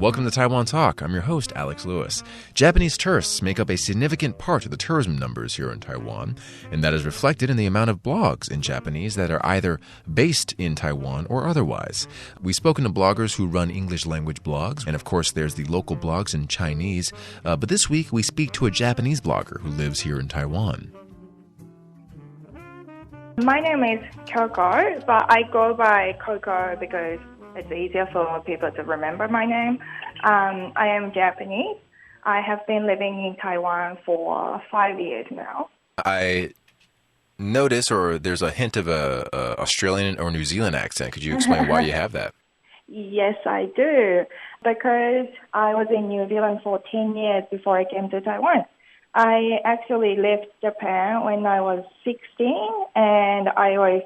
Welcome to Taiwan Talk. I'm your host, Alex Lewis. Japanese tourists make up a significant part of the tourism numbers here in Taiwan, and that is reflected in the amount of blogs in Japanese that are either based in Taiwan or otherwise. We've spoken to bloggers who run English language blogs, and of course there's the local blogs in Chinese, but this week we speak to a Japanese blogger who lives here in Taiwan. My name is Coco, but I go by Coco because it's easier for people to remember my name. I am Japanese. I have been living in Taiwan for 5 years now. I notice, or there's a hint of a Australian or New Zealand accent. Could you explain why you have that? Yes, I do. Because I was in New Zealand for 10 years before I came to Taiwan. I actually left Japan when I was 16, and I was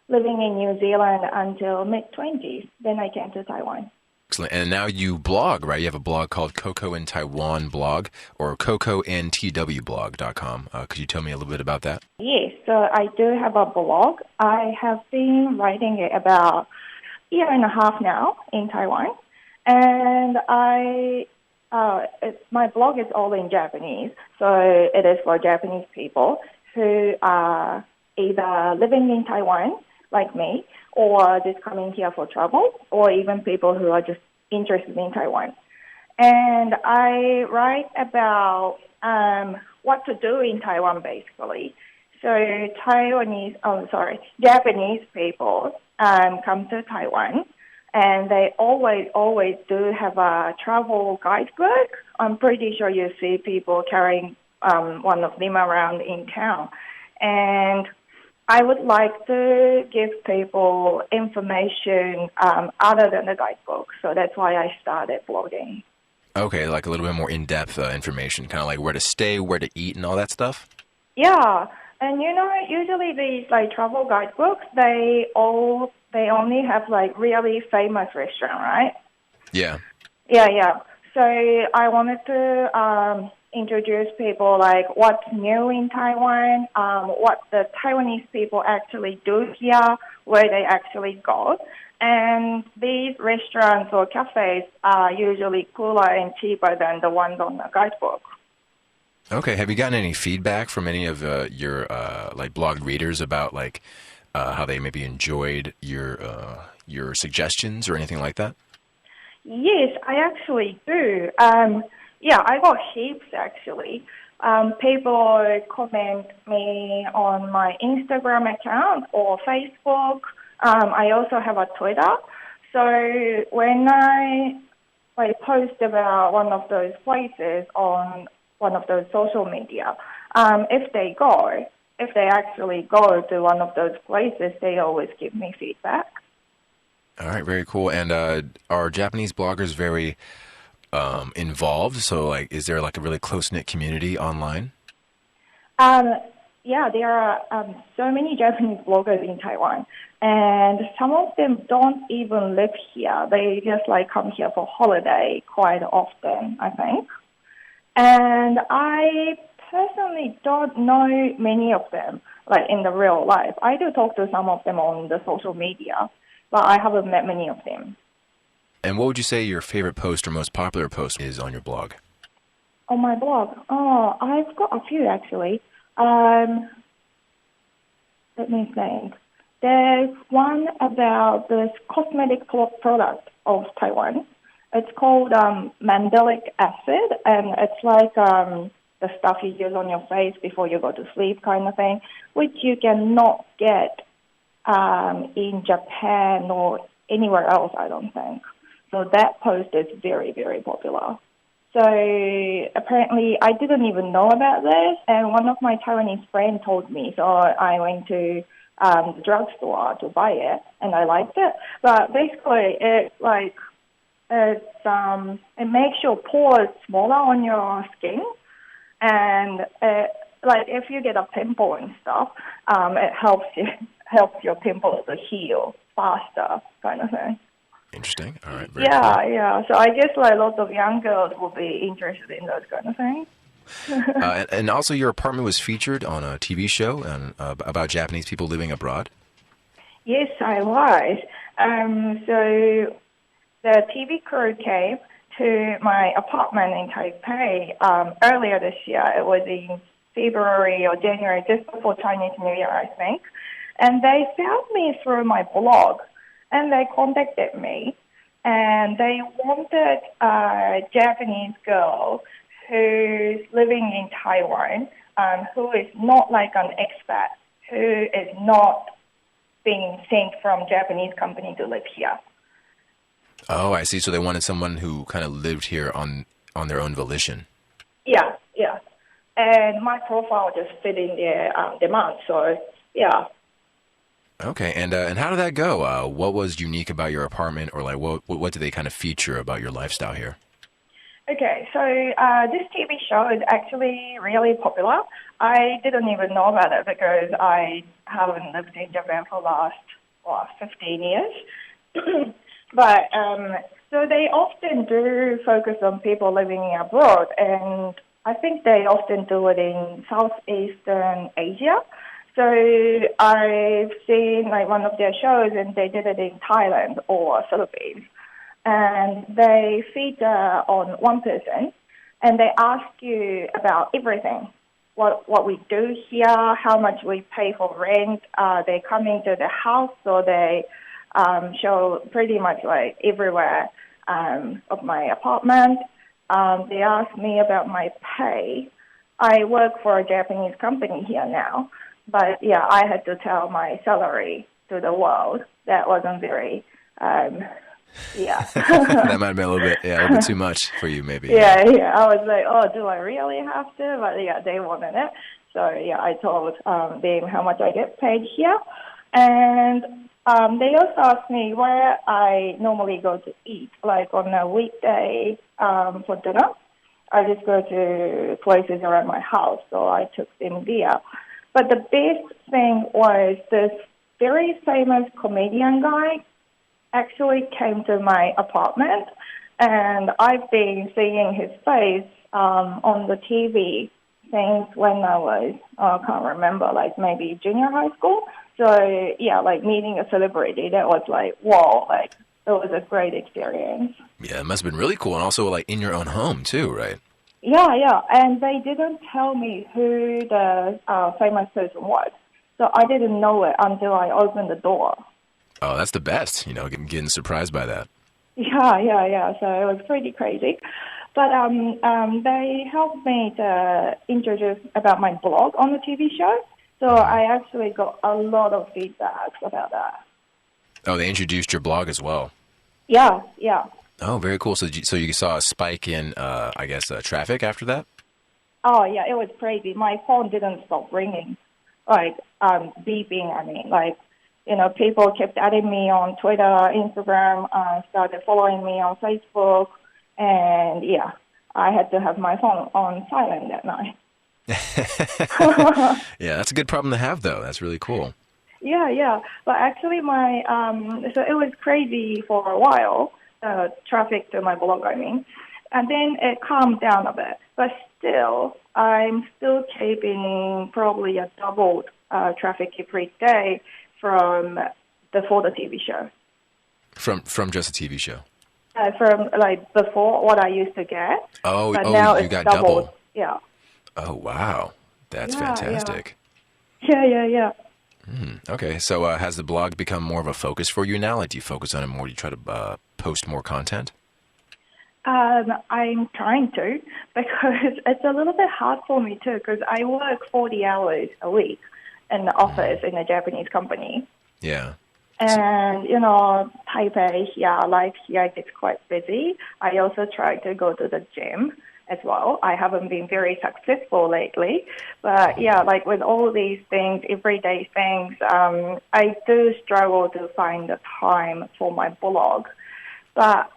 living in New Zealand until mid-20s. Then I came to Taiwan. Excellent. And now you blog, right? You have a blog called Coco In Taiwan blog, or cocointwblog.com. Could you tell me a little bit about that? Yes, so I do have a blog. I have been writing it about a year and a half now in Taiwan. And my blog is all in Japanese, so it is for Japanese people who are either living in Taiwan, like me, or just coming here for travel, or even people who are just interested in Taiwan. And I write about what to do in Taiwan, basically. So Japanese people come to Taiwan, and they always do have a travel guidebook. I'm pretty sure you see people carrying one of them around in town. And I would like to give people information other than the guidebook. So that's why I started blogging. Okay, like a little bit more in-depth information, kind of like where to stay, where to eat, and all that stuff? Yeah. And usually these travel guidebooks, they only have really famous restaurant, right? Yeah. Yeah. So I wanted to introduce people what's new in Taiwan, what the Taiwanese people actually do here, where they actually go. And these restaurants or cafes are usually cooler and cheaper than the ones on the guidebook. Okay. Have you gotten any feedback from any of your blog readers about how they maybe enjoyed your suggestions or anything like that? Yes, I actually do. I got heaps actually. People comment me on my Instagram account or Facebook. I also have a Twitter. So when I post about one of those places on one of those social media, if they actually go to one of those places, they always give me feedback. All right, very cool. And are Japanese bloggers very involved? So, is there a really close-knit community online? Yeah, there are so many Japanese bloggers in Taiwan, and some of them don't even live here. They just come here for holiday quite often, I think. And I personally don't know many of them, in the real life. I do talk to some of them on the social media, but I haven't met many of them. And what would you say your favorite post or most popular post is on your blog? On my blog? Oh, I've got a few, actually. Let me think. There's one about this cosmetic product of Taiwan. It's called mandelic acid, and it's the stuff you use on your face before you go to sleep kind of thing, which you cannot get in Japan or anywhere else, I don't think. So that post is very, very popular. So apparently I didn't even know about this, and one of my Taiwanese friends told me, so I went to the drugstore to buy it, and I liked it. But basically it makes your pores smaller on your skin, and if you get a pimple and stuff, it helps your pimples to heal faster, kind of thing. Interesting. All right. Very cool. So I guess lots of young girls will be interested in those kind of things. And also, your apartment was featured on a TV show about Japanese people living abroad. Yes, I was. So the TV crew came to my apartment in Taipei earlier this year. It was in February or January, just before Chinese New Year, I think. And they found me through my blog, and they contacted me, and they wanted a Japanese girl who's living in Taiwan, who is not like an expat, who is not being sent from Japanese company to live here. Oh, I see. So they wanted someone who kind of lived here on their own volition. Yeah. And my profile just fit in their demand, so yeah. Okay, and how did that go? What was unique about your apartment, or like what do they kind of feature about your lifestyle here? Okay, so this TV show is actually really popular. I didn't even know about it because I haven't lived in Japan for the last 15 years. But so they often do focus on people living abroad, and I think they often do it in Southeastern Asia. So I've seen like one of their shows, and they did it in Thailand or Philippines. And they feature on one person, and they ask you about everything. What we do here, how much we pay for rent. They come into the house, so they show pretty much like everywhere of my apartment. They ask me about my pay. I work for a Japanese company here now, but yeah, I had to tell my salary to the world. That wasn't very, yeah. That might have been a little bit too much for you, maybe. Yeah. I was like, oh, do I really have to? But yeah, they wanted it. So yeah, I told them how much I get paid here. And they also asked me where I normally go to eat, like on a weekday for dinner. I just go to places around my house, so I took them there. But the best thing was this very famous comedian guy actually came to my apartment, and I've been seeing his face on the TV since when I was, I can't remember, like maybe junior high school. So, yeah, like meeting a celebrity, that was like, whoa, like it was a great experience. Yeah, it must have been really cool, and also like in your own home too, right? Yeah, and they didn't tell me who the famous person was. So I didn't know it until I opened the door. Oh, that's the best, getting surprised by that. Yeah. So it was pretty crazy. But they helped me to introduce about my blog on the TV show. So I actually got a lot of feedback about that. Oh, they introduced your blog as well. Yeah. Oh, very cool. So you saw a spike in, traffic after that? Oh, yeah, it was crazy. My phone didn't stop ringing, like beeping, I mean. Like, people kept adding me on Twitter, Instagram, started following me on Facebook, and, yeah, I had to have my phone on silent that night. Yeah, that's a good problem to have, though. That's really cool. Yeah. But actually, so it was crazy for a while. Traffic to my blog, I mean. And then it calmed down a bit. But still, I'm still keeping probably a doubled traffic every day for the TV show. From just a TV show? From like before what I used to get. But now you it's got doubled. double. Yeah. Oh, wow. That's fantastic. Yeah. Okay, so has the blog become more of a focus for you now? Like, do you focus on it more? Do you try to post more content? I'm trying to, because it's a little bit hard for me too, because I work 40 hours a week in the office in a Japanese company. Yeah. And, Taipei, life here gets quite busy. I also try to go to the gym as well. I haven't been very successful lately. But, like with all these things, everyday things, I do struggle to find the time for my blog. But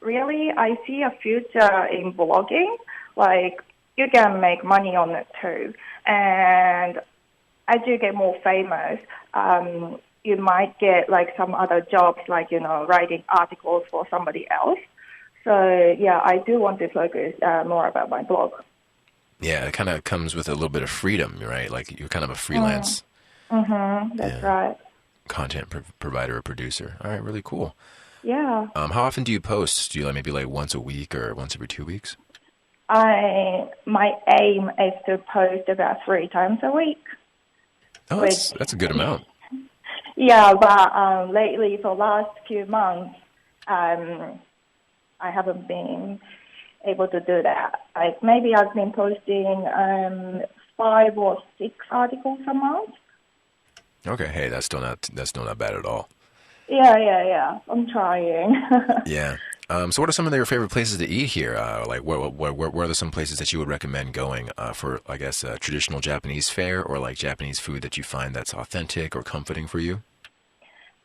really, I see a future in blogging. Like, you can make money on it too. And as you get more famous, you might get like some other jobs, like, writing articles for somebody else. So, I do want to focus more about my blog. Yeah, it kind of comes with a little bit of freedom, right? Like, you're kind of a freelance. That's right. Content provider or producer. All right, really cool. Yeah. How often do you post? Do you like maybe like once a week or once every 2 weeks? My aim is to post about 3 times a week, Oh, which that's a good amount. yeah, but lately for last few months, I haven't been able to do that. Like maybe I've been posting 5 or 6 articles a month. Okay, hey, that's still not bad at all. Yeah. I'm trying. Yeah. So what are some of your favorite places to eat here? Like, where are some places that you would recommend going for, I guess, traditional Japanese fare or like Japanese food that you find that's authentic or comforting for you?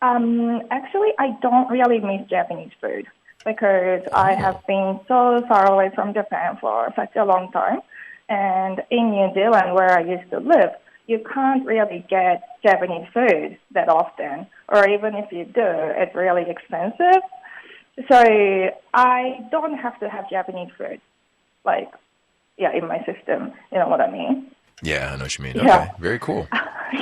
Actually, I don't really miss Japanese food because I have Oh, been so far away from Japan for such a long time. And in New Zealand, where I used to live, you can't really get Japanese food that often, or even if you do, it's really expensive. So I don't have to have Japanese food, like, yeah, in my system. You know what I mean? yeah, I know what you mean. Yeah. Okay, very cool.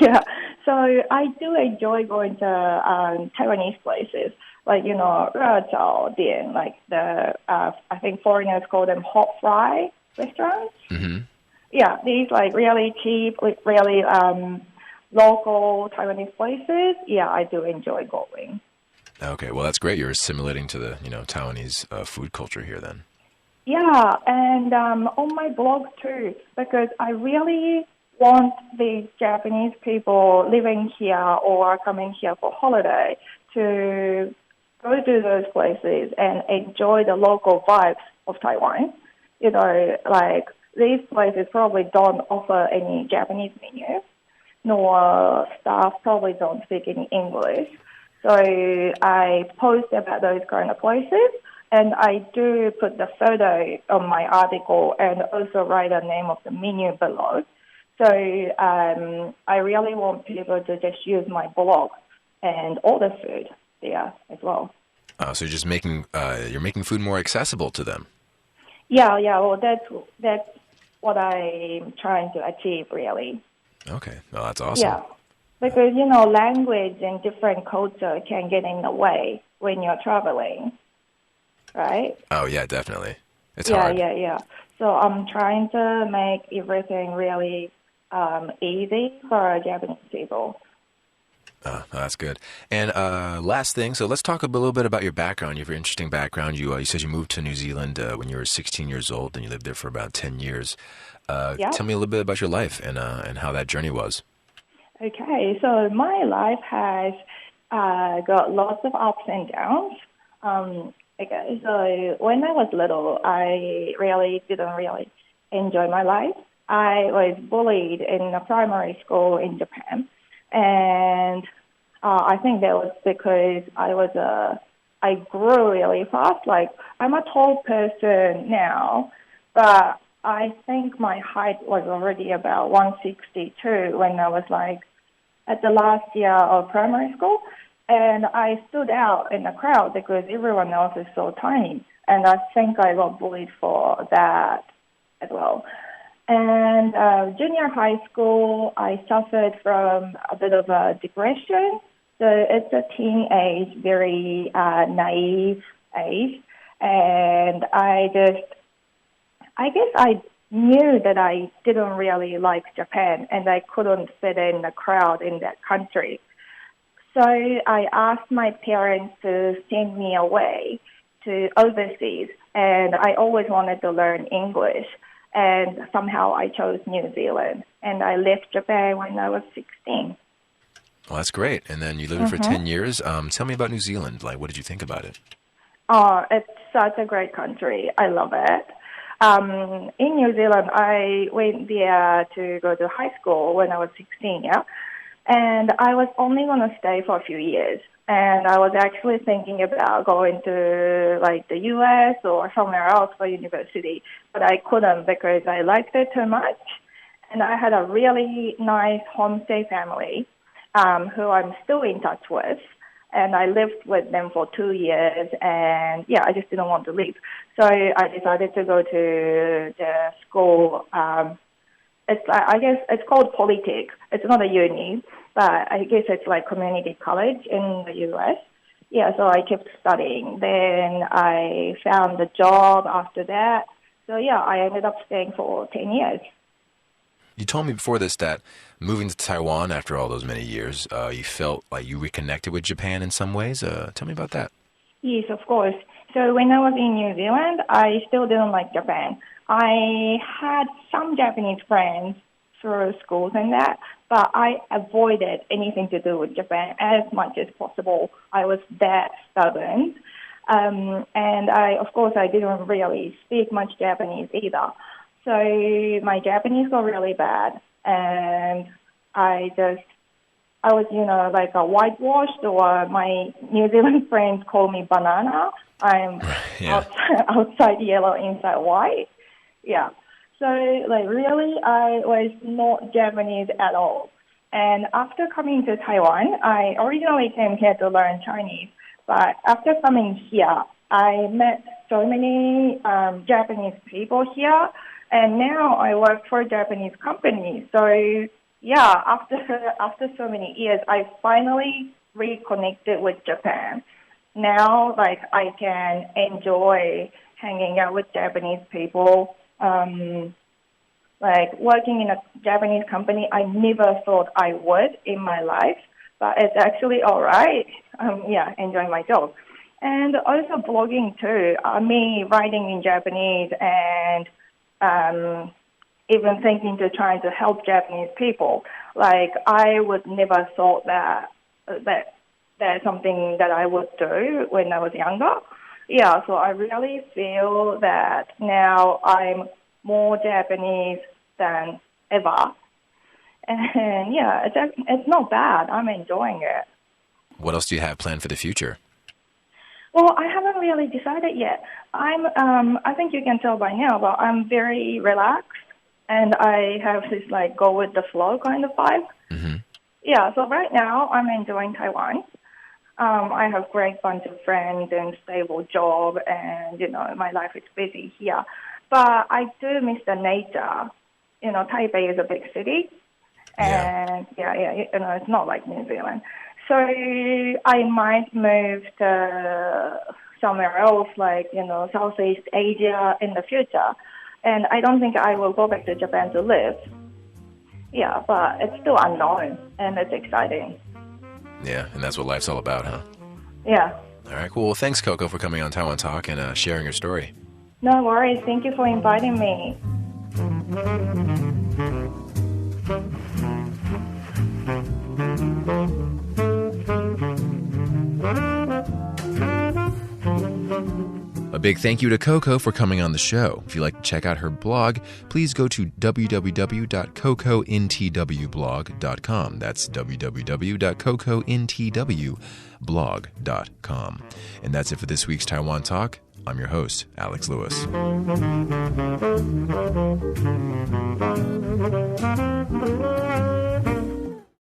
Yeah. So I do enjoy going to Taiwanese places, like, dian, like I think foreigners call them hot fry restaurants. Hmm. Yeah, these like really cheap, like really local Taiwanese places. Yeah, I do enjoy going. Okay, well, that's great. You're assimilating to the, Taiwanese food culture here then. Yeah, and on my blog too, because I really want these Japanese people living here or coming here for holiday to go to those places and enjoy the local vibes of Taiwan. Like these places probably don't offer any Japanese menu, nor staff probably don't speak any English. So I post about those kind of places, and I do put the photo on my article and also write the name of the menu below. So I really want people to just use my blog and order food there as well. So you're making food more accessible to them. Yeah. Well, that's what I'm trying to achieve, really. Okay, well, that's awesome. Yeah, because language and different culture can get in the way when you're traveling, right? Oh yeah, definitely. It's Yeah, hard. yeah, yeah. So I'm trying to make everything really easy for Japanese people. That's good. And last thing, so let's talk a little bit about your background. You have an interesting background. You said you moved to New Zealand when you were 16 years old, and you lived there for about 10 years. Yeah. Tell me a little bit about your life and how that journey was. Okay. So my life has got lots of ups and downs. Okay. So when I was little, I really didn't really enjoy my life. I was bullied in a primary school in Japan, and I think that was because I grew really fast. Like I'm a tall person now, but I think my height was already about 162 when I was like at the last year of primary school. And I stood out in the crowd because everyone else is so tiny. And I think I got bullied for that as well. And junior high school, I suffered from a bit of a depression. So it's a teenage, very naive age. And I guess I knew that I didn't really like Japan and I couldn't fit in the crowd in that country. So I asked my parents to send me away to overseas, and I always wanted to learn English. And somehow I chose New Zealand, and I left Japan when I was 16. Well, that's great. And then you lived there for Mm-hmm. 10 years. Tell me about New Zealand. Like, what did you think about it? Oh, it's such a great country. I love it. In New Zealand, I went there to go to high school when I was 16, yeah? And I was only going to stay for a few years. And I was actually thinking about going to like the US or somewhere else for university, but I couldn't because I liked it too much. And I had a really nice homestay family who I'm still in touch with. And I lived with them for 2 years, and yeah, I just didn't want to leave. So I decided to go to the school. I guess it's called Polytech. It's not a uni, but I guess it's like community college in the US. yeah, so I kept studying. Then I found a job after that. So yeah, I ended up staying for 10 years. You told me before this that moving to Taiwan after all those many years, you felt like you reconnected with Japan in some ways. Tell me about that. Yes, of course. So when I was in New Zealand, I still didn't like Japan. I had some Japanese friends through schools and that, but I avoided anything to do with Japan as much as possible. I was that stubborn. And of course, I didn't really speak much Japanese either. So my Japanese got really bad, and I was, like a whitewashed, or my New Zealand friends call me banana. I'm outside yellow, inside white. Yeah. So, really, I was not Japanese at all. And after coming to Taiwan, I originally came here to learn Chinese. But after coming here, I met so many Japanese people here. And now I work for a Japanese company. So, yeah, after so many years, I finally reconnected with Japan. Now, I can enjoy hanging out with Japanese people. Working in a Japanese company, I never thought I would in my life, but it's actually all right. Enjoying my job. And also blogging too. Me writing in Japanese and even thinking to trying to help Japanese people. I would never thought that that's something that I would do when I was younger. Yeah, so I really feel that now I'm more Japanese than ever. And yeah, it's not bad. I'm enjoying it. What else do you have planned for the future? Well, I haven't really decided yet. I think you can tell by now, but I'm very relaxed, and I have this go with the flow kind of vibe. Mm-hmm. Yeah, so right now I'm enjoying Taiwan. I have great bunch of friends and stable job, and my life is busy here. But I do miss the nature. Taipei is a big city, and it's not like New Zealand. So I might move to somewhere else, Southeast Asia in the future. And I don't think I will go back to Japan to live. Yeah, but it's still unknown, and it's exciting. Yeah, and that's what life's all about, huh? Yeah. All right, cool. Well, thanks, Coco, for coming on Taiwan Talk and sharing your story. No worries. Thank you for inviting me. A big thank you to Coco for coming on the show. If you'd like to check out her blog, please go to www.cocointwblog.com. That's www.cocointwblog.com. And that's it for this week's Taiwan Talk. I'm your host, Alex Lewis.